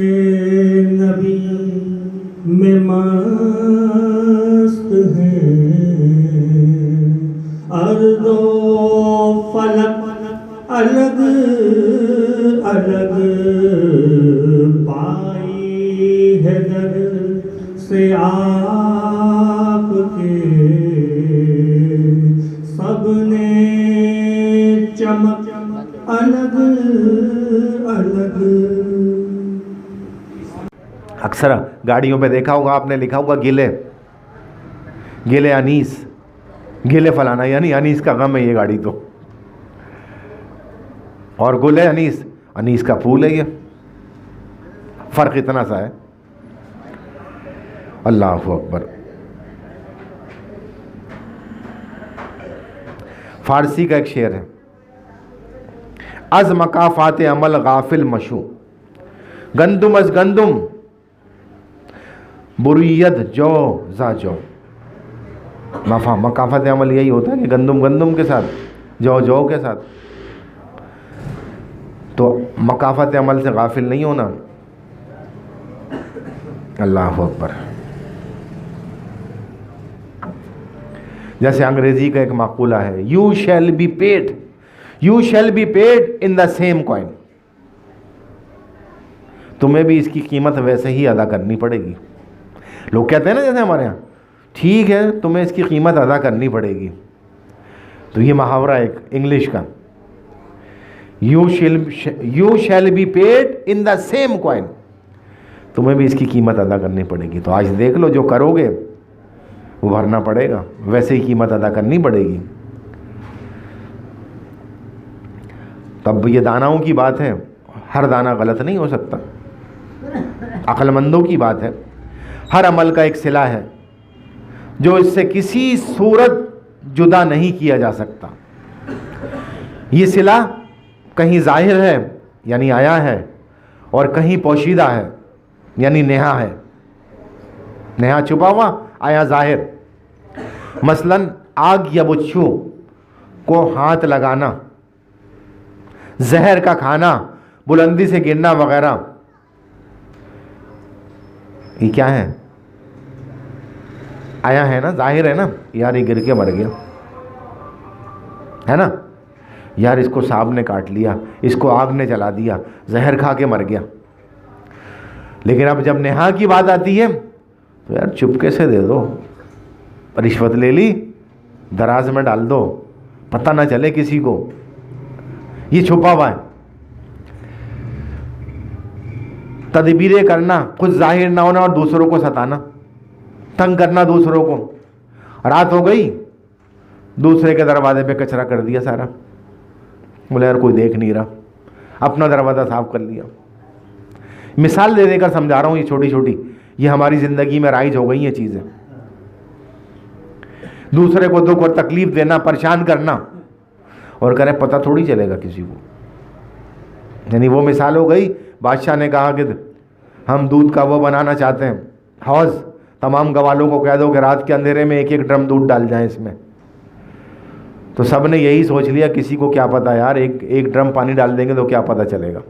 نبی میں مست ہیں ارض و فلک الگ الگ پائی ہے در سے آپ کے سب نے چمک الگ الگ. اکثر گاڑیوں پہ دیکھا ہوگا آپ نے لکھا ہوگا گلے گلے انیس گلے فلانا، یعنی انیس کا غم ہے یہ گاڑی تو. اور گلے انیس، انیس کا پھول ہے یہ، فرق اتنا سا ہے. اللہ اکبر. فارسی کا ایک شعر ہے، از مکافات عمل غافل مشو گندم از گندم بریت جو زا جو. مکافات عمل یہی ہوتا ہے کہ گندم گندم کے ساتھ، جو جو کے ساتھ. تو مکافات عمل سے غافل نہیں ہونا. اللہ اکبر. جیسے انگریزی کا ایک مقولہ ہے، you shall be paid in the same coin. تمہیں بھی اس کی قیمت ویسے ہی ادا کرنی پڑے گی. لوگ کہتے ہیں نا جیسے ہمارے ہاں، ٹھیک ہے تمہیں اس کی قیمت ادا کرنی پڑے گی. تو یہ محاورہ ایک انگلش کا، you shall be paid in the same coin. تمہیں بھی اس کی قیمت ادا کرنی پڑے گی. تو آج دیکھ لو جو کرو گے وہ بھرنا پڑے گا، ویسے ہی قیمت ادا کرنی پڑے گی. تب یہ داناؤں کی بات ہے، ہر دانہ غلط نہیں ہو سکتا. عقل مندوں کی بات ہے. ہر عمل کا ایک صلہ ہے جو اس سے کسی صورت جدا نہیں کیا جا سکتا. یہ صلہ کہیں ظاہر ہے یعنی آیا ہے، اور کہیں پوشیدہ ہے یعنی نہا ہے. نہا چھپا ہوا، آیا ظاہر. مثلا آگ یا بچھو کو ہاتھ لگانا، زہر کا کھانا، بلندی سے گرنا وغیرہ، یہ کیا ہے؟ آیا ہے نا، ظاہر ہے نا. یار یہ گر کے مر گیا ہے نا، یار اس کو سانپ نے کاٹ لیا، اس کو آگ نے جلا دیا، زہر کھا کے مر گیا. لیکن اب جب نہا کی بات آتی ہے تو یار چپکے سے دے دو، رشوت لے لی، دراز میں ڈال دو، پتہ نہ چلے کسی کو. یہ چھپا ہوا ہے. تدبیریں کرنا، خود ظاہر نہ ہونا اور دوسروں کو ستانا، تنگ کرنا دوسروں کو. رات ہو گئی، دوسرے کے دروازے پہ کچرا کر دیا سارا، بولے یار کوئی دیکھ نہیں رہا، اپنا دروازہ صاف کر لیا. مثال دے کر سمجھا رہا ہوں، یہ چھوٹی چھوٹی یہ ہماری زندگی میں رائج ہو گئی یہ چیزیں. دوسرے کو دکھ اور تکلیف دینا، پریشان کرنا، اور کریں پتہ تھوڑی چلے گا کسی کو. یعنی وہ مثال ہو گئی، بادشاہ نے کہا کہ ہم دودھ کا وہ بنانا چاہتے ہیں حوض، تمام گوالوں کو کہہ دو کہ رات کے اندھیرے میں ایک ایک ڈرم دودھ ڈال جائیں اس میں. تو سب نے یہی سوچ لیا، کسی کو کیا پتہ یار، ایک ڈرم پانی ڈال دیں گے تو کیا پتہ چلے گا.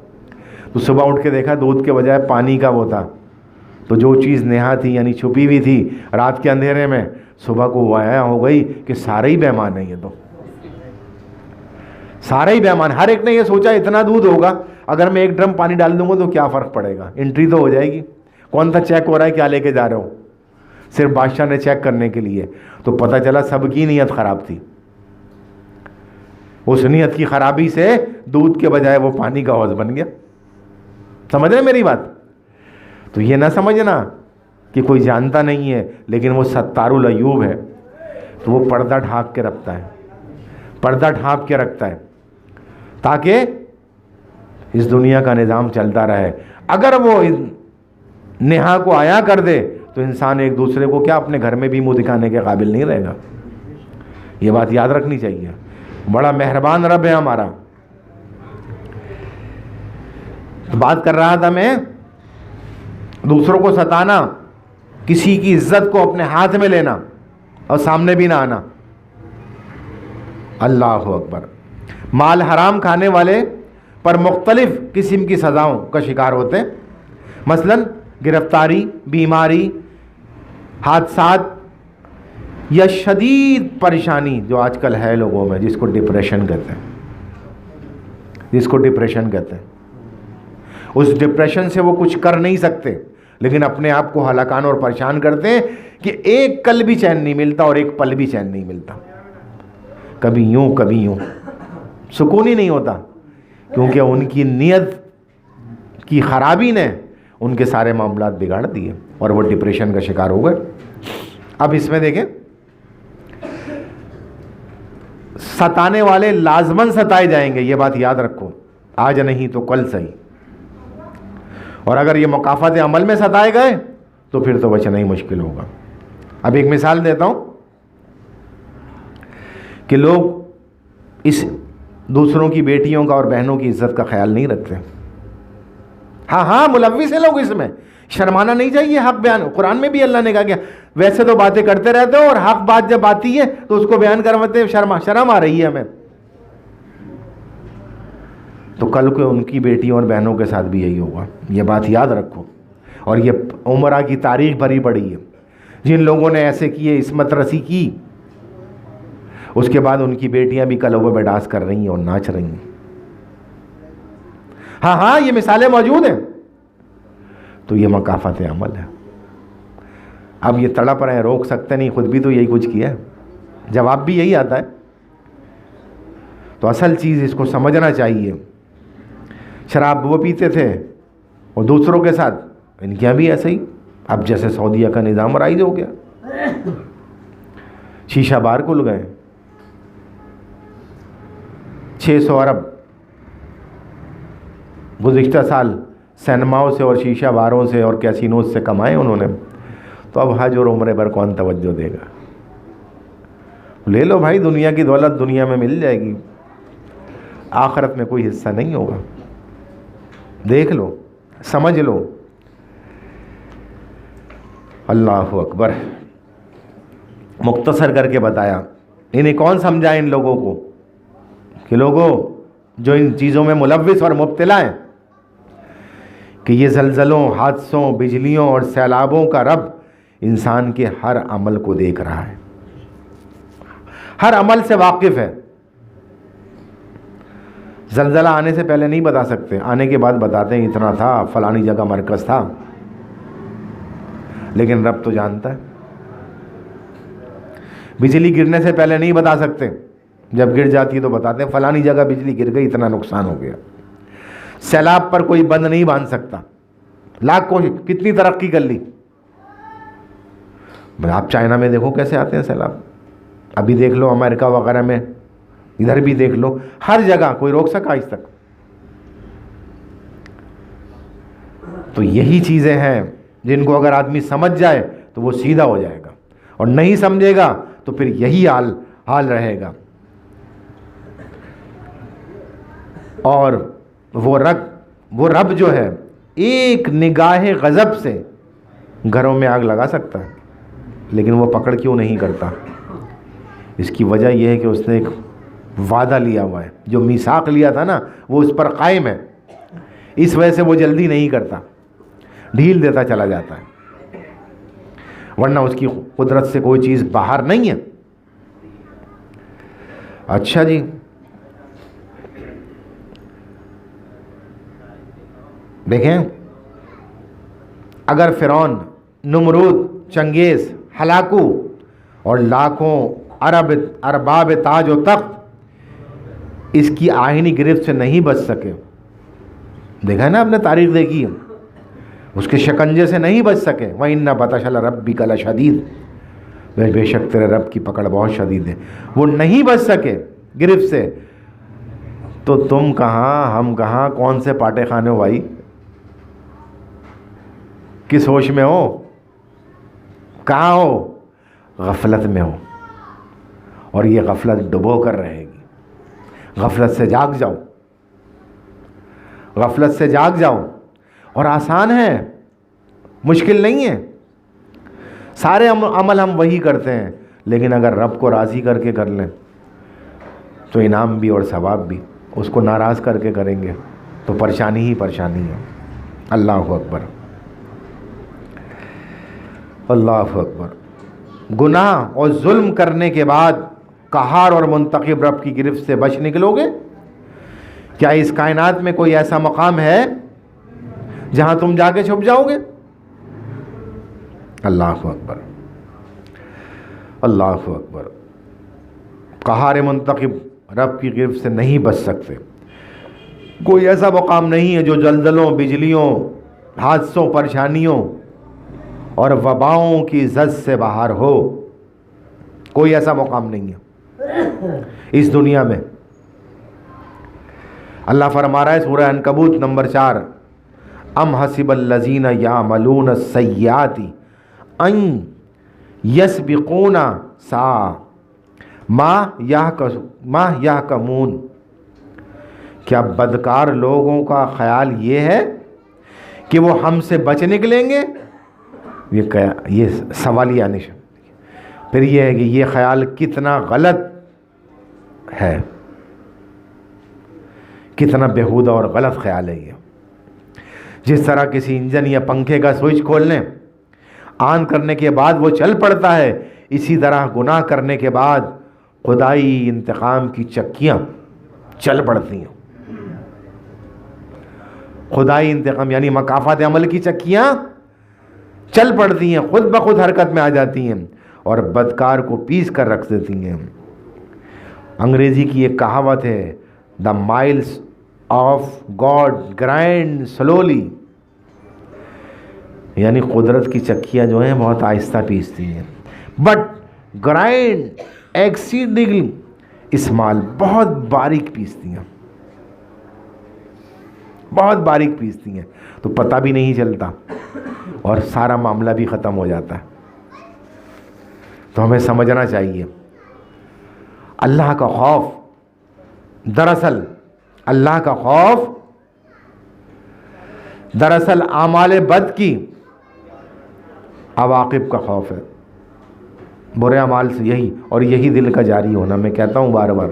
تو صبح اٹھ کے دیکھا دودھ کے بجائے پانی کا وہ تھا. تو جو چیز نہا تھی یعنی چھپی ہوئی تھی رات کے اندھیرے میں، صبح کو وایا ہو گئی کہ سارے ہی بیمان ہیں. یہ تو سارے ہی بیمان. ہر ایک نے یہ سوچا اتنا دودھ ہوگا، اگر میں ایک ڈرم پانی ڈال دوں گا تو کیا فرق پڑے گا، انٹری تو ہو جائے گی. کون تھا چیک ہو رہا ہے کیا لے کے جا رہے ہو؟ صرف بادشاہ نے چیک کرنے کے لیے. تو پتہ چلا سب کی نیت خراب تھی. اس نیت کی خرابی سے دودھ کے بجائے وہ پانی کا حوض بن گیا. سمجھ رہے میری بات؟ تو یہ نہ سمجھنا کہ کوئی جانتا نہیں ہے، لیکن وہ ستار العیوب ہے. تو وہ پردہ ڈھانپ کے رکھتا ہے، پردہ ڈھانپ کے رکھتا ہے تاکہ اس دنیا کا نظام چلتا رہے. اگر وہ نہا کو آیا کر دے تو انسان ایک دوسرے کو کیا اپنے گھر میں بھی منہ دکھانے کے قابل نہیں رہے گا. یہ بات یاد رکھنی چاہیے. بڑا مہربان رب ہے ہمارا. بات کر رہا تھا میں، دوسروں کو ستانا، کسی کی عزت کو اپنے ہاتھ میں لینا اور سامنے بھی نہ آنا. اللہ اکبر. مال حرام کھانے والے پر مختلف قسم کی سزاؤں کا شکار ہوتے ہیں. مثلا گرفتاری، بیماری، حادثات یا شدید پریشانی جو آج کل ہے لوگوں میں، جس کو ڈپریشن کہتے ہیں، اس ڈپریشن سے وہ کچھ کر نہیں سکتے، لیکن اپنے آپ کو ہلاکان اور پریشان کرتے ہیں کہ ایک کل بھی چین نہیں ملتا اور ایک پل بھی چین نہیں ملتا، کبھی یوں کبھی یوں، سکون ہی نہیں ہوتا، کیونکہ ان کی نیت کی خرابی نے ان کے سارے معاملات بگاڑ دیے اور وہ ڈپریشن کا شکار ہو گئے۔ اب اس میں دیکھیں، ستانے والے لازماً ستائے جائیں گے، یہ بات یاد رکھو، آج نہیں تو کل صحیح، اور اگر یہ مکافات عمل میں ستائے گئے تو پھر تو بچنا ہی مشکل ہوگا۔ اب ایک مثال دیتا ہوں کہ لوگ اس دوسروں کی بیٹیوں کا اور بہنوں کی عزت کا خیال نہیں رکھتے۔ ہاں ملوث ہیں لوگ، اس میں شرمانا نہیں چاہیے، حق بیان، قرآن میں بھی اللہ نے کہا کہ ویسے تو باتیں کرتے رہتے ہو اور حق بات جب آتی ہے تو اس کو بیان کرواتے ہیں، شرم آ رہی ہے ہمیں۔ تو کل کو ان کی بیٹیوں اور بہنوں کے ساتھ بھی یہی ہوگا، یہ بات یاد رکھو۔ اور یہ عمرہ کی تاریخ بھری پڑی ہے، جن لوگوں نے ایسے کیے، عصمت رسی کی، اس کے بعد ان کی بیٹیاں بھی کلبوں میں ڈانس کر رہی ہیں اور ناچ رہی ہیں۔ ہاں یہ مثالیں موجود ہیں، تو یہ مکافات عمل ہے۔ اب یہ تڑپ رہے ہیں، روک سکتے نہیں، خود بھی تو یہی کچھ کیا ہے، جواب بھی یہی آتا ہے۔ تو اصل چیز اس کو سمجھنا چاہیے۔ شراب وہ پیتے تھے اور دوسروں کے ساتھ ان کے بھی ایسے ہی، اب جیسے سعودیہ کا نظام رائج ہو گیا، شیشہ بار کھل گئے، 600 ارب گزشتہ سال سینماؤں سے اور شیشہ باروں سے اور کیسینوز سے کمائے انہوں نے، تو اب حج اور عمرے پر کون توجہ دے گا؟ لے لو بھائی، دنیا کی دولت دنیا میں مل جائے گی، آخرت میں کوئی حصہ نہیں ہوگا، دیکھ لو، سمجھ لو۔ اللہ اکبر۔ مختصر کر کے بتایا، انہیں کون سمجھائے ان لوگوں کو کہ لوگوں جو ان چیزوں میں ملوث اور مبتلا ہیں، کہ یہ زلزلوں، حادثوں، بجلیوں اور سیلابوں کا رب انسان کے ہر عمل کو دیکھ رہا ہے، ہر عمل سے واقف ہے۔ زلزلہ آنے سے پہلے نہیں بتا سکتے، آنے کے بعد بتاتے ہیں اتنا تھا، فلانی جگہ مرکز تھا، لیکن رب تو جانتا ہے۔ بجلی گرنے سے پہلے نہیں بتا سکتے، جب گر جاتی ہے تو بتاتے ہیں فلانی جگہ بجلی گر گئی، اتنا نقصان ہو گیا۔ سیلاب پر کوئی بند نہیں باندھ سکتا، لاکھ کوشش، کتنی ترقی کر لی، آپ چائنا میں دیکھو کیسے آتے ہیں سیلاب، ابھی دیکھ لو امریکہ وغیرہ میں، ادھر بھی دیکھ لو، ہر جگہ کوئی روک سکا آج تک؟ تو یہی چیزیں ہیں جن کو اگر آدمی سمجھ جائے تو وہ سیدھا ہو جائے گا، اور نہیں سمجھے گا تو پھر یہی حال رہے گا۔ اور وہ رب جو ہے ایک نگاہ غضب سے گھروں میں آگ لگا سکتا ہے، لیکن وہ پکڑ کیوں نہیں کرتا؟ اس کی وجہ یہ ہے کہ اس نے ایک وعدہ لیا ہوا ہے، جو میثاق لیا تھا نا وہ اس پر قائم ہے، اس وجہ سے وہ جلدی نہیں کرتا، ڈھیل دیتا چلا جاتا ہے، ورنہ اس کی قدرت سے کوئی چیز باہر نہیں ہے۔ اچھا جی، دیکھیں، اگر فرعون، نمرود، چنگیز، ہلاکو اور لاکھوں ارباب تاج و تخت اس کی آہنی گرفت سے نہیں بچ سکے، دیکھا ہے نا، آپ نے تاریخ دیکھی ہے، اس کے شکنجے سے نہیں بچ سکے، وَإِنَّ بَطْشَ رَبِّكَ لَشَدِيدٌ، بے شک تیرے رب کی پکڑ بہت شدید ہے، وہ نہیں بچ سکے گرفت سے، تو تم کہاں، ہم کہاں، کون سے پاٹے خانے ہو بھائی؟ کس ہوش میں ہو؟ کہاں ہو؟ غفلت میں ہو، اور یہ غفلت ڈبو کر رہے گی۔ غفلت سے جاگ جاؤ، غفلت سے جاگ جاؤ، اور آسان ہے، مشکل نہیں ہے، سارے عمل ہم وہی کرتے ہیں، لیکن اگر رب کو راضی کر کے کر لیں تو انعام بھی اور ثواب بھی، اس کو ناراض کر کے کریں گے تو پریشانی ہی پریشانی ہے۔ اللہ اکبر۔ اللہ اکبر. گناہ اور ظلم کرنے کے بعد قہار اور منتقم رب کی گرفت سے بچ نکلو گے؟ کیا اس کائنات میں کوئی ایسا مقام ہے جہاں تم جا کے چھپ جاؤ گے؟ اللہ اکبر، اللہ اکبر. قہار منتقم رب کی گرفت سے نہیں بچ سکتے. کوئی ایسا مقام نہیں ہے جو زلزلوں، بجلیوں، حادثوں، پریشانیوں اور وباؤں کی زد سے باہر ہو. کوئی ایسا مقام نہیں ہے اس دنیا میں. اللہ فرما رہا ہے سورہ عنکبوت نمبر 4، ام حسب الذین یعملون السیئات ان یسبقونا ساء ما یحکمون. کیا بدکار لوگوں کا خیال یہ ہے کہ وہ ہم سے بچ نکلیں گے؟ یہ سوالیہ نشان. پھر یہ ہے کہ یہ خیال کتنا غلط ہے، کتنا بیہودہ اور غلط خیال ہے یہ. جس طرح کسی انجن یا پنکھے کا سوئچ کھولنے آن کرنے کے بعد وہ چل پڑتا ہے، اسی طرح گناہ کرنے کے بعد خدائی انتقام کی چکیاں چل پڑتی ہیں. خدائی انتقام یعنی مکافات عمل کی چکیاں چل پڑتی ہیں، خود بخود حرکت میں آ جاتی ہیں اور بدکار کو پیس کر رکھ دیتی ہیں. انگریزی کی ایک کہاوت ہے، the mills of God grind slowly, یعنی قدرت کی چکیاں جو ہیں بہت آہستہ پیستی ہیں، بٹ گرائنڈ ایکسیڈنگلی اسمال، بہت باریک پیستی ہیں، بہت باریک پیستی ہیں، تو پتہ بھی نہیں چلتا اور سارا معاملہ بھی ختم ہو جاتا ہے. تو ہمیں سمجھنا چاہیے اللہ کا خوف، دراصل اللہ کا خوف دراصل اعمال بد کی عواقب کا خوف ہے. برے اعمال سے یہی دل کا جاری ہونا. میں کہتا ہوں بار بار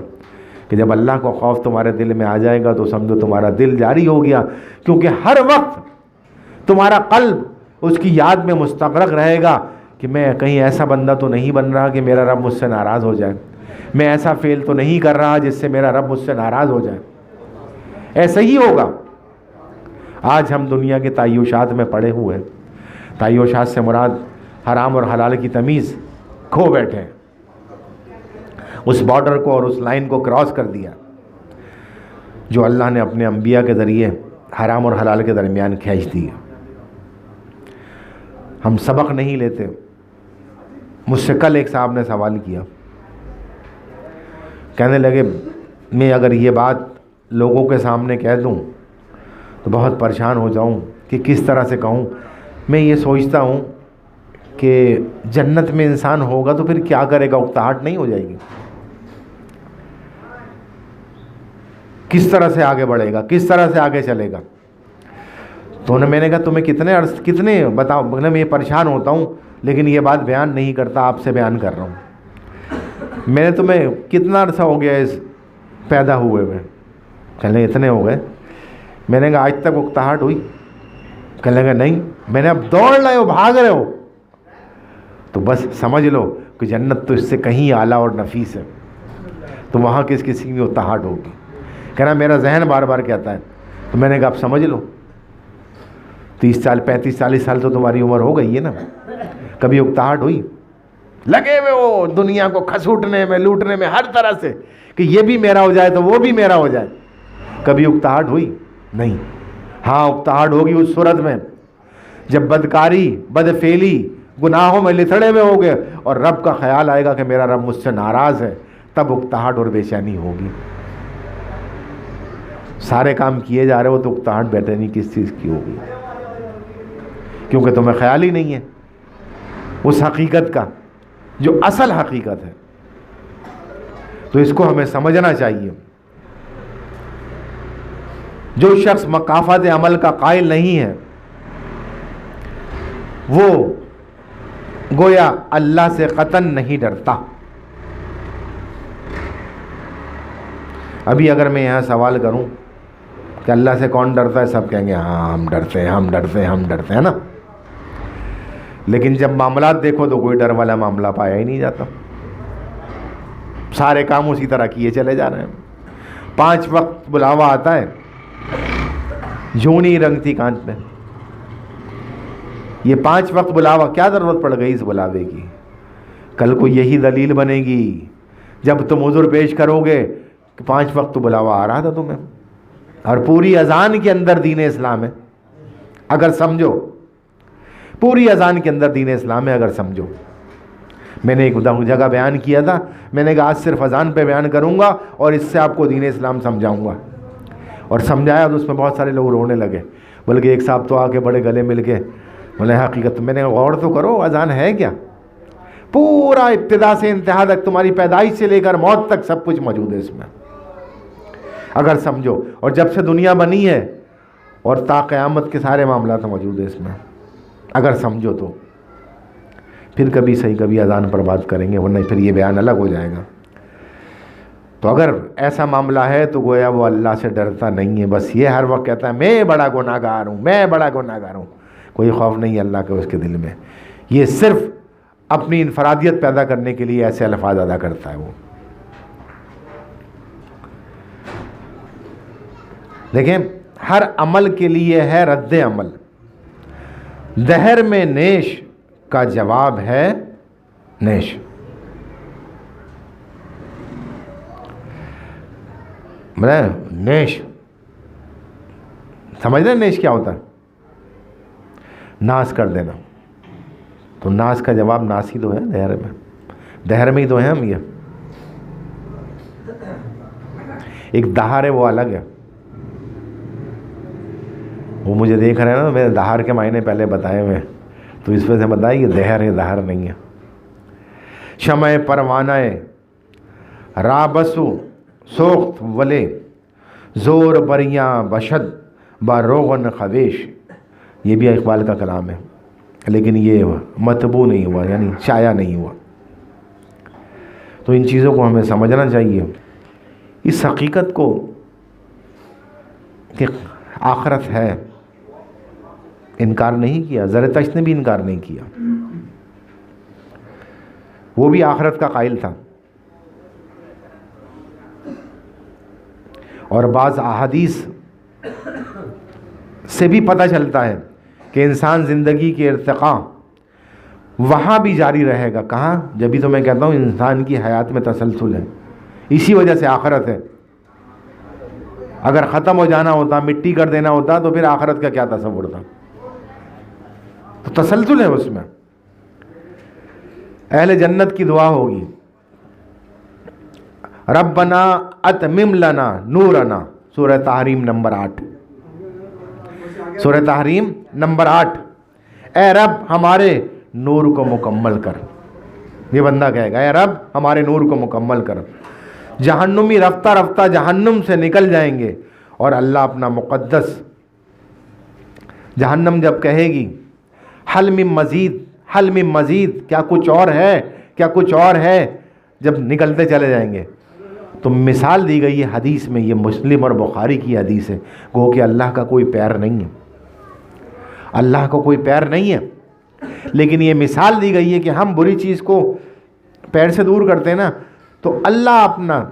کہ جب اللہ کا خوف تمہارے دل میں آ جائے گا تو سمجھو تمہارا دل جاری ہو گیا، کیونکہ ہر وقت تمہارا قلب اس کی یاد میں مستغرق رہے گا کہ میں کہیں ایسا بندہ تو نہیں بن رہا کہ میرا رب مجھ سے ناراض ہو جائے، میں ایسا فعل تو نہیں کر رہا جس سے میرا رب مجھ سے ناراض ہو جائے. ایسا ہی ہوگا. آج ہم دنیا کے تعیشات میں پڑے ہوئے ہیں. تعیشات سے مراد حرام اور حلال کی تمیز کھو بیٹھے ہیں. اس بارڈر کو اور اس لائن کو کراس کر دیا جو اللہ نے اپنے انبیاء کے ذریعے حرام اور حلال کے درمیان کھینچ دی. ہم سبق نہیں لیتے. مجھ سے کل ایک صاحب نے سوال کیا، کہنے لگے میں اگر یہ بات لوگوں کے سامنے کہہ دوں تو بہت پریشان ہو جاؤں کہ کس طرح سے کہوں. میں یہ سوچتا ہوں کہ جنت میں انسان ہوگا تو پھر کیا کرے گا، اکتاہٹ نہیں ہو جائے گی؟ کس طرح سے آگے بڑھے گا، کس طرح سے آگے چلے گا؟ تو میں نے کہا تمہیں کتنے بتاؤ. میں یہ پریشان ہوتا ہوں لیکن یہ بات بیان نہیں کرتا، آپ سے بیان کر رہا ہوں. میں نے تمہیں کتنا عرصہ ہو گیا اس پیدا ہوئے میں؟ کہنے اتنے ہو گئے. میں نے کہا آج تک اکتاہٹ ہوئی؟ کہنے لگا نہیں. میں نے اب دوڑ رہے ہو، بھاگ رہے ہو، تو بس سمجھ لو کہ جنت تو اس سے کہیں اعلیٰ اور نفیس ہے، تو وہاں کسی میں اکتاہٹ ہوگی. کہنا میرا ذہن بار بار کہتا ہے. تو میں نے کہا اب سمجھ لو 30 سال 35 40 سال تو تمہاری عمر ہو گئی ہے نا، کبھی اکتاہٹ ہوئی؟ لگے ہوئے وہ دنیا کو کھسوٹنے میں، لوٹنے میں، ہر طرح سے کہ یہ بھی میرا ہو جائے تو وہ بھی میرا ہو جائے. کبھی اکتاہٹ ہوئی؟ نہیں. ہاں اکتاہٹ ہوگی اس صورت میں جب بدکاری، بدفعلی، گناہوں میں لتڑے ہوئے ہوگے اور رب کا خیال آئے گا کہ میرا رب مجھ سے ناراض ہے، تب اکتاہٹ اور بے چینی ہوگی. سارے کام کیے جا رہے ہو تو اکتاہٹ بے چینی کس چیز کی ہوگی؟ کیونکہ تمہیں خیال ہی نہیں ہے اس حقیقت کا جو اصل حقیقت ہے. تو اس کو ہمیں سمجھنا چاہیے. جو شخص مکافات عمل کا قائل نہیں ہے وہ گویا اللہ سے قطعاً نہیں ڈرتا. ابھی اگر میں یہاں سوال کروں کہ اللہ سے کون ڈرتا ہے، سب کہیں گے ہاں ہم ڈرتے ہیں، ہم ڈرتے ہیں، ہم ڈرتے ہیں نا. لیکن جب معاملات دیکھو تو کوئی ڈر والا معاملہ پایا ہی نہیں جاتا. سارے کام اسی طرح کیے چلے جا رہے ہیں. 5 وقت بلاوا آتا ہے, یوں نہیں رنگتی کانچ پہ. یہ 5 وقت بلاوا کیا ضرورت پڑ گئی اس بلاوے کی؟ کل کو یہی دلیل بنے گی جب تم عذر پیش کرو گے کہ 5 وقت تو بلاوا آ رہا تھا تمہیں, اور پوری اذان کے اندر دین اسلام ہے اگر سمجھو. پوری اذان کے اندر دین اسلام ہے اگر سمجھو. میں نے ایک جگہ بیان کیا تھا, میں نے کہا آج صرف اذان پہ بیان کروں گا اور اس سے آپ کو دین اسلام سمجھاؤں گا. اور سمجھایا تو اس میں بہت سارے لوگ رونے لگے, بلکہ ایک صاحب تو آ کے بڑے گلے مل کے بولے حقیقت. میں نے غور تو کرو اذان ہے کیا؟ پورا ابتدا سے انتہا تک, تمہاری پیدائش سے لے کر موت تک سب کچھ موجود ہے اس میں اگر سمجھو. اور جب سے دنیا بنی ہے اور تا قیامت کے سارے معاملات موجود ہیں اس میں اگر سمجھو تو. پھر کبھی صحیح کبھی اذان پر بات کریں گے, ورنہ پھر یہ بیان الگ ہو جائے گا. تو اگر ایسا معاملہ ہے تو گویا وہ اللہ سے ڈرتا نہیں ہے, بس یہ ہر وقت کہتا ہے میں بڑا گناہ گار ہوں, میں بڑا گناہ گار ہوں. کوئی خوف نہیں ہے اللہ کے اس کے دل میں. یہ صرف اپنی انفرادیت پیدا کرنے کے لیے ایسے الفاظ ادا کرتا ہے وہ. دیکھیں, ہر عمل کے لیے ہے رد عمل. دہر میں نیش کا جواب ہے نیش. نیش سمجھ رہے ہیں نیش کیا ہوتا ہے؟ ناز کر دینا. تو ناز کا جواب ناس ہی تو ہے دہر میں. دہر میں ہی تو ہیں ہم. یہ ایک دہار ہے وہ الگ ہے. وہ مجھے دیکھ رہے ہیں نا, میں دہار کے معنی پہلے بتائے ہوئے, تو اس وجہ سے بتایا یہ دہر ہے, دہر نہیں ہے. شمع پروانہ رابسو سوخت ولے زور بریاں بشد با روغن خویش. یہ بھی اقبال کا کلام ہے, لیکن یہ مطبوع نہیں ہوا, یعنی شائع نہیں ہوا. تو ان چیزوں کو ہمیں سمجھنا چاہیے, اس حقیقت کو کہ آخرت ہے. انکار نہیں کیا, زرتشت نے بھی انکار نہیں کیا, وہ بھی آخرت کا قائل تھا. اور بعض احادیث سے بھی پتہ چلتا ہے کہ انسان زندگی کے ارتقاء وہاں بھی جاری رہے گا. کہاں؟ جبھی تو میں کہتا ہوں انسان کی حیات میں تسلسل ہے, اسی وجہ سے آخرت ہے. اگر ختم ہو جانا ہوتا, مٹی کر دینا ہوتا, تو پھر آخرت کا کیا تصور تھا؟ تو تسلسل ہے اس میں. اہل جنت کی دعا ہوگی, ربنا اتمم لنا نورنا. سورہ تحریم نمبر 8, سورہ تحریم نمبر 8. اے رب ہمارے نور کو مکمل کر. یہ بندہ کہے گا اے رب ہمارے نور کو مکمل کر. جہنمی رفتہ رفتہ جہنم سے نکل جائیں گے, اور اللہ اپنا مقدس جہنم جب کہے گی حل من مزید, حل من مزید, کیا کچھ اور ہے, کیا کچھ اور ہے, جب نکلتے چلے جائیں گے. تو مثال دی گئی ہے حدیث میں, یہ مسلم اور بخاری کی حدیث ہے. گو کہ اللہ کا کوئی پیر نہیں ہے, اللہ کو کوئی پیر نہیں ہے, لیکن یہ مثال دی گئی ہے کہ ہم بری چیز کو پیر سے دور کرتے ہیں نا, تو اللہ اپنا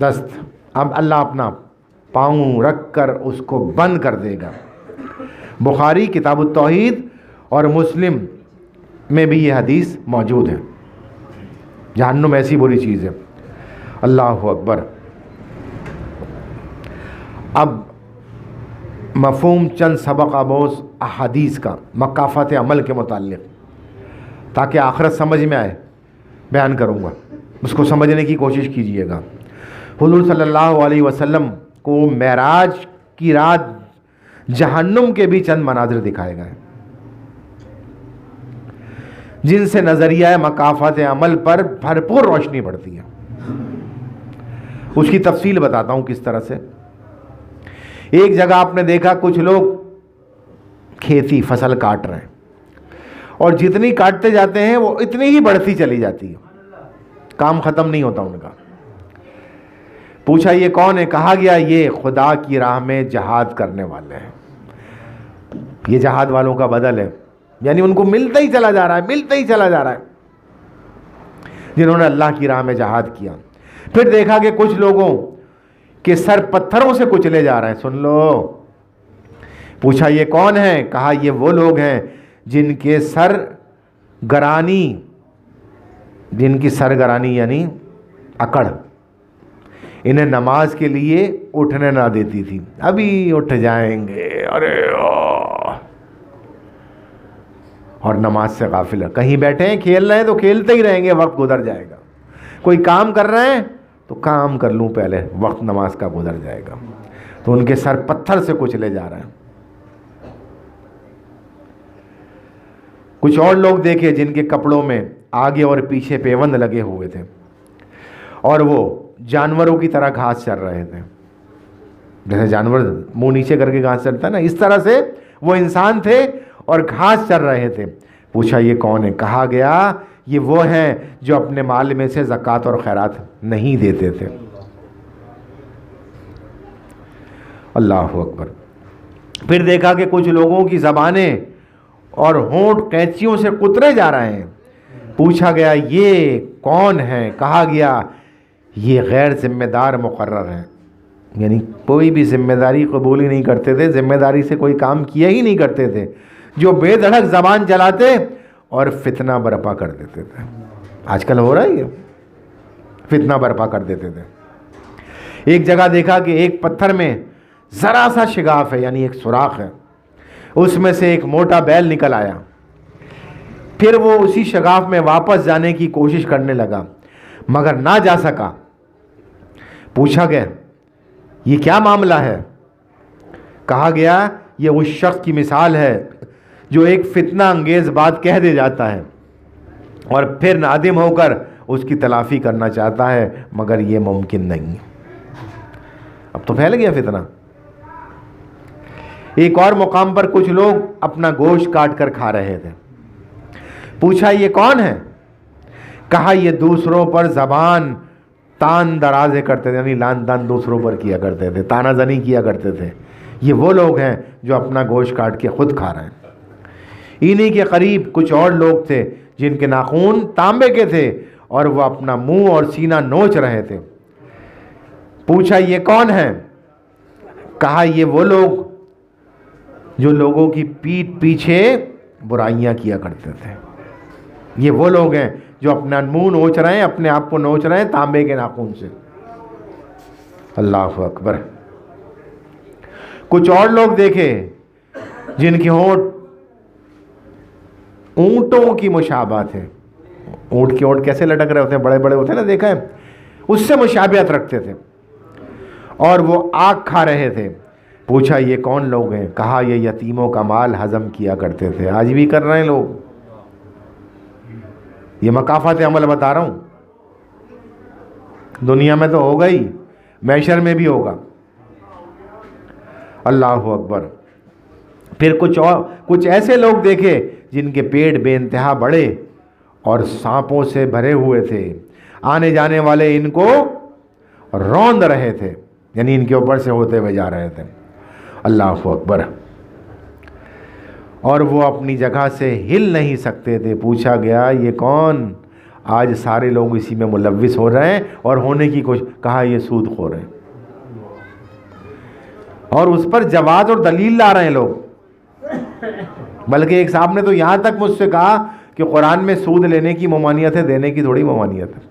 دست, اب اللہ اپنا پاؤں رکھ کر اس کو بند کر دے گا. بخاری کتاب التوحید اور مسلم میں بھی یہ حدیث موجود ہے. جہنم ایسی بری چیز ہے. اللہ اکبر. اب مفہوم چند سبق آموز احادیث کا مکافات عمل کے متعلق, تاکہ آخرت سمجھ میں آئے, بیان کروں گا, اس کو سمجھنے کی کوشش کیجئے گا. حضور صلی اللہ علیہ وسلم کو معراج کی رات جہنم کے بھی چند مناظر دکھائے گئے, جن سے نظریہ مکافات عمل پر بھرپور روشنی پڑتی ہے. اس کی تفصیل بتاتا ہوں کس طرح سے. ایک جگہ آپ نے دیکھا کچھ لوگ کھیتی فصل کاٹ رہے ہیں, اور جتنی کاٹتے جاتے ہیں وہ اتنی ہی بڑھتی چلی جاتی ہے, کام ختم نہیں ہوتا ان کا. پوچھا یہ کون ہے؟ کہا گیا یہ خدا کی راہ میں جہاد کرنے والے ہیں. یہ جہاد والوں کا بدل ہے, یعنی ان کو ملتا ہی چلا جا رہا ہے، ملتا ہی چلا جا رہا ہے، جنہوں نے اللہ کی راہ میں جہاد کیا۔ پھر دیکھا کہ کچھ لوگوں کے سر پتھروں سے کچلے جا رہے ہیں، سن لو۔ پوچھا یہ کون ہیں؟ کہا یہ وہ لوگ ہیں جن کے سر گرانی، جن کی سرگرانی یعنی اکڑ انہیں نماز کے لیے اٹھنے نہ دیتی تھی۔ ابھی اٹھ جائیں گے، ارے اور نماز سے غافل ہے، کہیں بیٹھے ہیں کھیل رہے ہیں تو کھیلتے ہی رہیں گے، وقت گزر جائے گا۔ کوئی کام کر رہے ہیں تو کام کر لوں پہلے، وقت نماز کا گزر جائے گا۔ تو ان کے سر پتھر سے کچلے جا رہے ہیں۔ کچھ اور لوگ دیکھے جن کے کپڑوں میں آگے اور پیچھے پیوند لگے ہوئے تھے اور وہ جانوروں کی طرح گھاس چر رہے تھے، جیسے جانور منہ نیچے کر کے گھاس چرتا ہے نا، اس طرح سے وہ انسان تھے اور گھاس چر رہے تھے۔ پوچھا یہ کون ہے؟ کہا گیا یہ وہ ہیں جو اپنے مال میں سے زکوٰۃ اور خیرات نہیں دیتے تھے۔ اللہ اکبر۔ پھر دیکھا کہ کچھ لوگوں کی زبانیں اور ہونٹ قینچیوں سے قطرے جا رہے ہیں۔ پوچھا گیا یہ کون ہیں؟ کہا گیا یہ غیر ذمہ دار مقرر ہیں، یعنی کوئی بھی ذمہ داری قبول ہی نہیں کرتے تھے، ذمہ داری سے کوئی کام کیا ہی نہیں کرتے تھے، جو بے دھڑک زبان چلاتے اور فتنہ برپا کر دیتے تھے۔ آج کل ہو رہا ہے یہ، فتنہ برپا کر دیتے تھے۔ ایک جگہ دیکھا کہ ایک پتھر میں ذرا سا شگاف ہے، یعنی ایک سوراخ ہے، اس میں سے ایک موٹا بیل نکل آیا۔ پھر وہ اسی شگاف میں واپس جانے کی کوشش کرنے لگا مگر نہ جا سکا۔ پوچھا گیا یہ کیا معاملہ ہے؟ کہا گیا یہ اس شخص کی مثال ہے جو ایک فتنہ انگیز بات کہہ دے جاتا ہے اور پھر نادم ہو کر اس کی تلافی کرنا چاہتا ہے مگر یہ ممکن نہیں۔ اب تو پھیل گیا فتنہ۔ ایک اور مقام پر کچھ لوگ اپنا گوشت کاٹ کر کھا رہے تھے۔ پوچھا یہ کون ہے؟ کہا یہ دوسروں پر زبان تان درازے کرتے تھے، یعنی لان تان دوسروں پر کیا کرتے تھے، تانا زنی کیا کرتے تھے۔ یہ وہ لوگ ہیں جو اپنا گوشت کاٹ کے خود کھا رہے ہیں۔ انہی کے قریب کچھ اور لوگ تھے جن کے ناخون تانبے کے تھے اور وہ اپنا منہ اور سینہ نوچ رہے تھے۔ پوچھا یہ کون ہے؟ کہا یہ وہ لوگ جو لوگوں کی پیٹھ پیچھے برائیاں کیا کرتے تھے۔ یہ وہ لوگ ہیں جو اپنا منہ نوچ رہے ہیں، اپنے آپ کو نوچ رہے ہیں تانبے کے ناخون سے۔ اللہ اکبر۔ کچھ اور لوگ دیکھے جن کے ہونٹ اونٹوں کی مشابہت ہے۔ اونٹ کے ہونٹ کیسے لٹک رہے ہوتے ہیں، بڑے بڑے ہوتے ہیں نا، دیکھا ہے، اس سے مشابہت رکھتے تھے اور وہ آگ کھا رہے تھے۔ پوچھا یہ کون لوگ ہیں؟ کہا یہ یتیموں کا مال ہضم کیا کرتے تھے۔ آج بھی کر رہے ہیں لوگ، یہ مکافات عمل بتا رہا ہوں، دنیا میں تو ہوگا ہی، محشر میں بھی ہوگا۔ اللہ اکبر۔ پھر کچھ ایسے لوگ دیکھے جن کے پیٹ بے انتہا بڑے اور سانپوں سے بھرے ہوئے تھے، آنے جانے والے ان کو روند رہے تھے، یعنی ان کے اوپر سے ہوتے ہوئے جا رہے تھے۔ اللہ اکبر۔ اور وہ اپنی جگہ سے ہل نہیں سکتے تھے۔ پوچھا گیا یہ کون؟ آج سارے لوگ اسی میں ملوث ہو رہے ہیں اور ہونے کی کوشش۔ کہا یہ سود خور ہیں، اور اس پر جواز اور دلیل لا رہے ہیں لوگ۔ بلکہ ایک صاحب نے تو یہاں تک مجھ سے کہا کہ قرآن میں سود لینے کی ممانعت ہے، دینے کی تھوڑی ممانعت ہے۔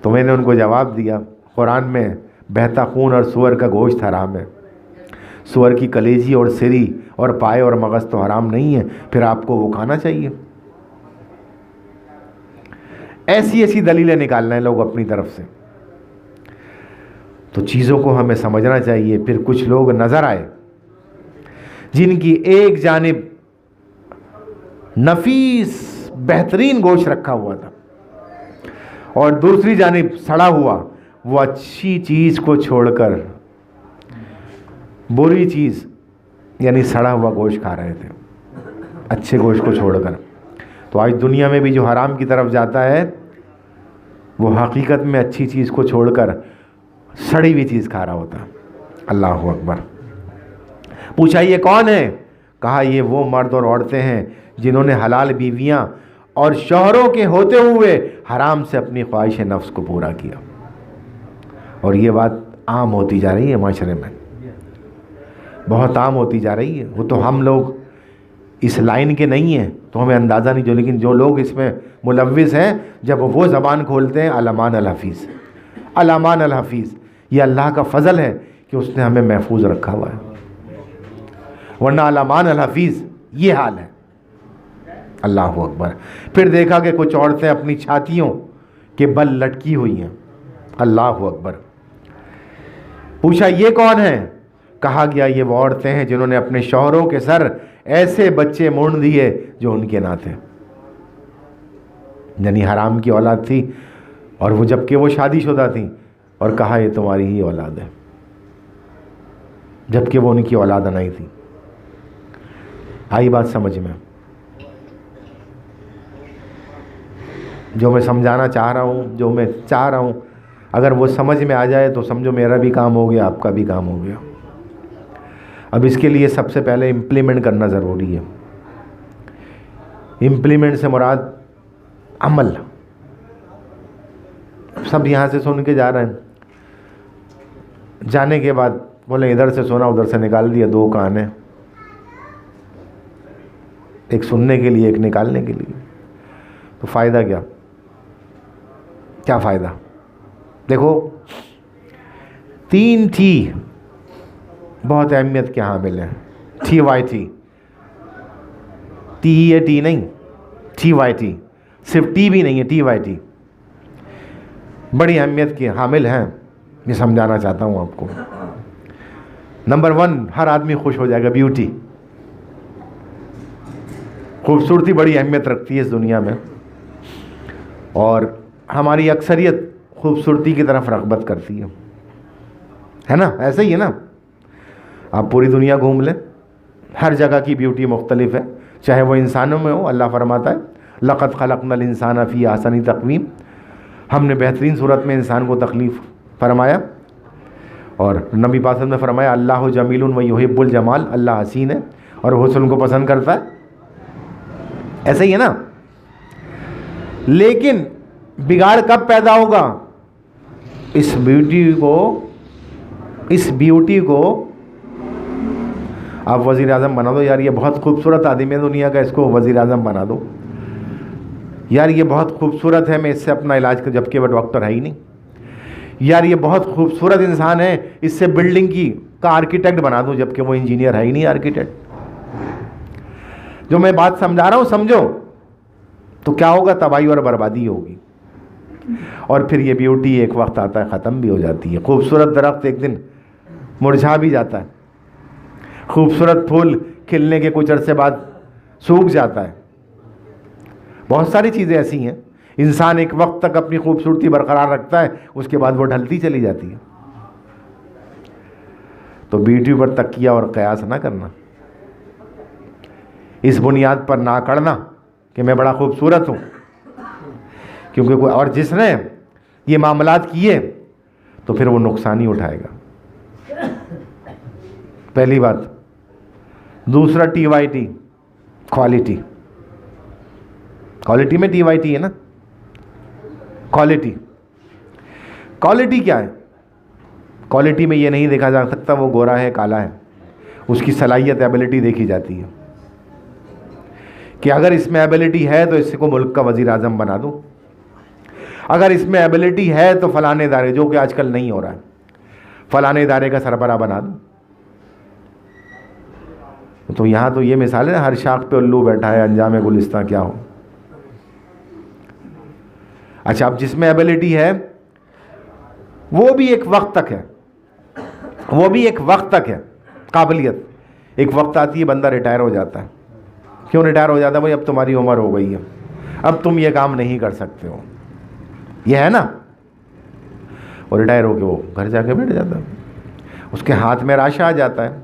تو میں نے ان کو جواب دیا قرآن میں بہتا خون اور سور کا گوشت حرام ہے، سور کی کلیجی اور سری اور پائے اور مغز تو حرام نہیں ہے، پھر آپ کو وہ کھانا چاہیے۔ ایسی ایسی دلیلیں نکالنا ہے لوگ اپنی طرف سے۔ تو چیزوں کو ہمیں سمجھنا چاہیے۔ پھر کچھ لوگ نظر آئے جن کی ایک جانب نفیس بہترین گوشت رکھا ہوا تھا اور دوسری جانب سڑا ہوا۔ وہ اچھی چیز کو چھوڑ کر بری چیز یعنی سڑا ہوا گوشت کھا رہے تھے، اچھے گوشت کو چھوڑ کر۔ تو آج دنیا میں بھی جو حرام کی طرف جاتا ہے وہ حقیقت میں اچھی چیز کو چھوڑ کر سڑی ہوئی چیز کھا رہا ہوتا ہے۔ اللہ اکبر۔ پوچھا یہ کون ہے؟ کہا یہ وہ مرد اور عورتیں ہیں جنہوں نے حلال بیویاں اور شوہروں کے ہوتے ہوئے حرام سے اپنی خواہش نفس کو پورا کیا. اور یہ بات عام ہوتی جا رہی ہے معاشرے میں, بہت عام ہوتی جا رہی ہے. وہ تو ہم لوگ اس لائن کے نہیں ہیں تو ہمیں اندازہ نہیں, جو لیکن جو لوگ اس میں ملوث ہیں جب وہ زبان کھولتے ہیں علامان الحفیظ, علامان الحفیظ. یہ اللہ کا فضل ہے کہ اس نے ہمیں محفوظ رکھا ہوا ہے, ورنہ علامان الحفیظ یہ حال ہے. اللہ اکبر. پھر دیکھا کہ کچھ عورتیں اپنی چھاتیوں کے بل لٹکی ہوئی ہیں. اللہ اکبر. پوچھا یہ کون ہیں؟ کہا گیا یہ وہ عورتیں ہیں جنہوں نے اپنے شوہروں کے سر ایسے بچے مونڈ دیے جو ان کے نہ تھے. یعنی حرام کی اولاد تھی اور وہ جبکہ وہ شادی شدہ تھیں, اور کہا یہ تمہاری ہی اولاد ہے, جبکہ وہ ان کی اولاد نہیں تھی. آئی بات سمجھ میں؟ جو میں سمجھانا چاہ رہا ہوں, جو میں چاہ رہا ہوں, اگر وہ سمجھ میں آ جائے تو سمجھو میرا بھی کام ہو گیا, آپ کا بھی کام ہو گیا. اب اس کے لیے سب سے پہلے امپلیمنٹ کرنا ضروری ہے. امپلیمنٹ سے مراد عمل. سب یہاں سے سن کے جا رہے ہیں, جانے کے بعد بولے ادھر سے سنا ادھر سے نکال دیا. دو کان ہیں, ایک سننے کے لیے ایک نکالنے کے لیے. تو فائدہ کیا؟ کیا فائدہ؟ دیکھو 3 ٹی بہت اہمیت کے حامل ہیں. ٹی وائی ٹی, ٹی ہی ہے ٹی نہیں, ٹی وائی ٹی, صرف ٹی بھی نہیں ہے, ٹی وائی ٹی بڑی اہمیت کے حامل ہیں. یہ سمجھانا چاہتا ہوں آپ کو. نمبر 1, ہر آدمی خوش ہو جائے گا. بیوٹی, خوبصورتی بڑی اہمیت رکھتی ہے اس دنیا میں, اور ہماری اکثریت خوبصورتی کی طرف رغبت کرتی ہے نا؟ ایسا ہی ہے نا؟ آپ پوری دنیا گھوم لیں, ہر جگہ کی بیوٹی مختلف ہے, چاہے وہ انسانوں میں ہو. اللہ فرماتا ہے لقد خلقنا الانسان فی احسن تقویم, ہم نے بہترین صورت میں انسان کو تخلیق فرمایا. اور نبی پاک نے فرمایا اللہ جمیل و یحب الجمال, اللہ حسین ہے اور حسن کو پسند کرتا ہے. ایسا ہی ہے نا؟ لیکن بگاڑ کب پیدا ہوگا؟ اس بیوٹی کو آپ وزیر اعظم بنا دو. یار یہ بہت خوبصورت آدمی ہے دنیا کا, اس کو وزیر اعظم بنا دو. یار یہ بہت خوبصورت ہے, میں اس سے اپنا علاج کر, جبکہ وہ ڈاکٹر ہے ہی نہیں. یار یہ بہت خوبصورت انسان ہے, اس سے بلڈنگ کا آرکیٹیکٹ بنا دوں, جبکہ وہ انجینئر ہے ہی نہیں, آرکیٹیکٹ. جو میں بات سمجھا رہا ہوں سمجھو. تو کیا ہوگا؟ تباہی اور بربادی ہوگی. اور پھر یہ بیوٹی ایک وقت آتا ہے ختم بھی ہو جاتی ہے. خوبصورت درخت ایک دن مرجھا بھی جاتا ہے, خوبصورت پھول کھلنے کے کچھ عرصے بعد سوکھ جاتا ہے. بہت ساری چیزیں ایسی ہیں. انسان ایک وقت تک اپنی خوبصورتی برقرار رکھتا ہے, اس کے بعد وہ ڈھلتی چلی جاتی ہے. تو بیوٹی پر تکیہ اور قیاس نہ کرنا, اس بنیاد پر نہ اکڑنا کہ میں بڑا خوبصورت ہوں, کیونکہ کوئی اور جس نے یہ معاملات کیے تو پھر وہ نقصان ہی اٹھائے گا. پہلی بات. دوسرا T Y T, quality. Quality میں ٹی وائی ٹی ہے نا. کوالٹی کیا ہے؟ کوالٹی میں یہ نہیں دیکھا جا سکتا وہ گورا ہے کالا ہے, اس کی صلاحیت ایبلٹی دیکھی جاتی ہے کہ اگر اس میں ایبلٹی ہے تو اس کو ملک کا وزیر اعظم بنا دو, اگر اس میں ایبلٹی ہے تو فلاں ادارے, جو کہ آج کل نہیں ہو رہا ہے, فلاں ادارے کا سربراہ بنا دو. تو یہاں تو یہ مثال ہے, ہر شاخ پہ الو بیٹھا ہے, انجام گلستان کیا ہو. اچھا, اب جس میں ایبلٹی ہے وہ بھی ایک وقت تک ہے, وہ بھی ایک وقت تک ہے قابلیت. ایک وقت آتی ہے بندہ ریٹائر ہو جاتا ہے. کیوں ریٹائر ہو جاتا ہے؟ بھائی اب تمہاری عمر ہو گئی ہے, اب تم یہ کام نہیں کر سکتے ہو, یہ ہے نا. اور ریٹائر ہو کے وہ گھر جا کے بیٹھ جاتا ہے, اس کے ہاتھ میں راشا آ جاتا ہے,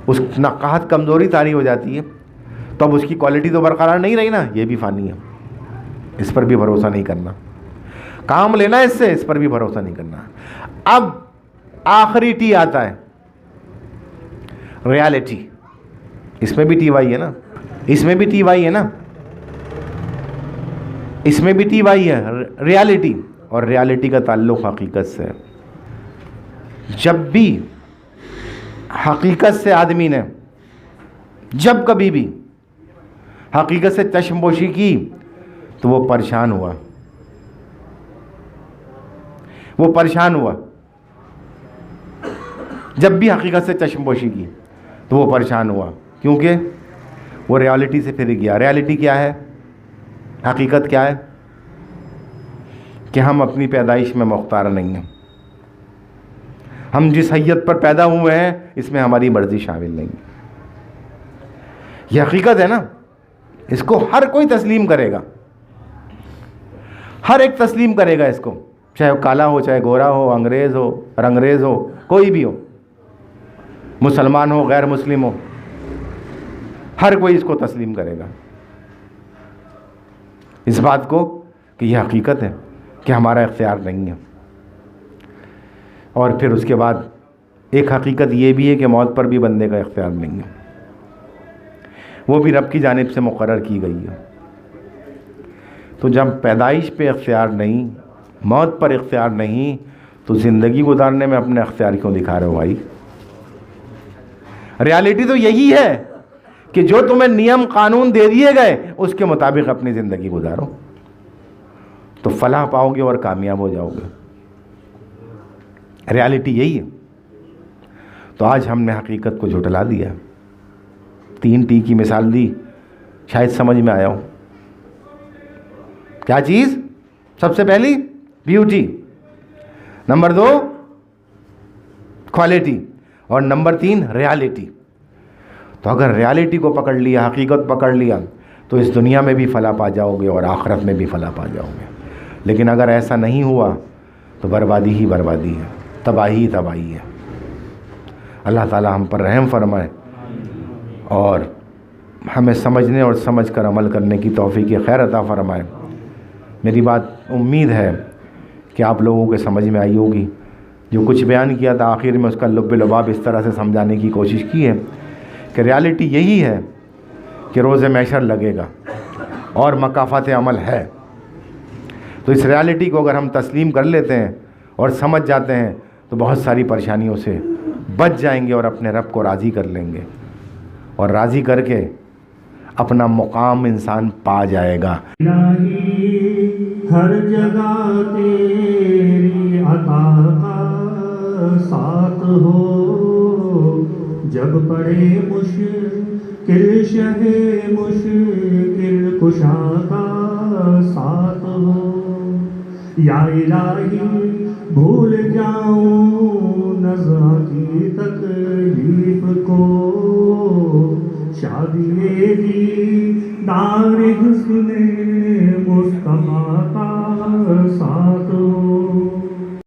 اس نقاہت کمزوری طاری ہو جاتی ہے. تو اب اس کی کوالٹی تو برقرار نہیں رہی نا, یہ بھی فانی ہے, اس پر بھی بھروسہ نہیں کرنا. کام لینا اس سے, اس پر بھی بھروسہ نہیں کرنا. اب آخری ٹی آتا ہے ریالٹی. اس میں بھی ٹی وائی ہے نا، اس میں بھی ٹی وائی ہے نا، اس میں بھی ٹی وائی ہے، ریالٹی، اور ریالٹی کا تعلق حقیقت سے ہے۔ جب بھی حقیقت سے آدمی نے جب کبھی بھی حقیقت سے چشم پوشی کی تو وہ پریشان ہوا، وہ پریشان ہوا۔ جب بھی حقیقت سے چشم پوشی کی تو وہ پریشان ہوا، کیونکہ وہ ریالٹی سے پھر گیا۔ ریالٹی کیا ہے؟ حقیقت کیا ہے؟ کہ ہم اپنی پیدائش میں مختار نہیں ہیں، ہم جس حیت پر پیدا ہوئے ہیں اس میں ہماری مرضی شامل نہیں ہے۔ یہ حقیقت ہے نا، اس کو ہر کوئی تسلیم کرے گا، ہر ایک تسلیم کرے گا اس کو، چاہے وہ کالا ہو، چاہے گورا ہو، انگریز ہو، رنگریز ہو، کوئی بھی ہو، مسلمان ہو، غیر مسلم ہو، ہر کوئی اس کو تسلیم کرے گا، اس بات کو کہ یہ حقیقت ہے کہ ہمارا اختیار نہیں ہے۔ اور پھر اس کے بعد ایک حقیقت یہ بھی ہے کہ موت پر بھی بندے کا اختیار نہیں ہے، وہ بھی رب کی جانب سے مقرر کی گئی ہے۔ تو جب پیدائش پہ اختیار نہیں، موت پر اختیار نہیں، تو زندگی گزارنے میں اپنے اختیار کیوں دکھا رہے ہو بھائی؟ ریالٹی تو یہی ہے کہ جو تمہیں نیم قانون دے دیے گئے اس کے مطابق اپنی زندگی گزارو، تو فلاح پاؤ گے اور کامیاب ہو جاؤ گے۔ ریالٹی یہی ہے۔ تو آج ہم نے حقیقت کو جھٹلا دیا۔ 3 ٹی کی مثال دی، شاید سمجھ میں آیا ہو۔ کیا چیز؟ سب سے پہلی بیوٹی، نمبر 2 کوالٹی، اور نمبر 3 ریالٹی۔ تو اگر ریالٹی کو پکڑ لیا، حقیقت پکڑ لیا، تو اس دنیا میں بھی فلاح پا جاؤ گے اور آخرت میں بھی فلاح پا جاؤ گے۔ لیکن اگر ایسا نہیں ہوا تو بربادی ہی بربادی ہے، تباہی ہی تباہی ہے۔ اللہ تعالی ہم پر رحم فرمائے اور ہمیں سمجھنے اور سمجھ کر عمل کرنے کی توفیق خیر عطا فرمائے۔ میری بات امید ہے کہ آپ لوگوں کے سمجھ میں آئی ہوگی۔ جو کچھ بیان کیا تھا آخر میں اس کا لب لباب اس طرح سے سمجھانے کی کوشش کی ہے کہ ریالٹی یہی ہے کہ روز محشر لگے گا اور مکافات عمل ہے۔ تو اس ریالٹی کو اگر ہم تسلیم کر لیتے ہیں اور سمجھ جاتے ہیں تو بہت ساری پریشانیوں سے بچ جائیں گے اور اپنے رب کو راضی کر لیں گے، اور راضی کر کے اپنا مقام انسان پا جائے گا۔ الہی ہر جگہ تیری عطا کا ساتھ ہو، جب پڑے مشکل شہ مشکل کشا کا ساتھ ہو۔ یا الہی بھول جاؤں نزع کی تکلیف کو، شادی دیدار حسن مصطفیٰ کا ساتھ ہو۔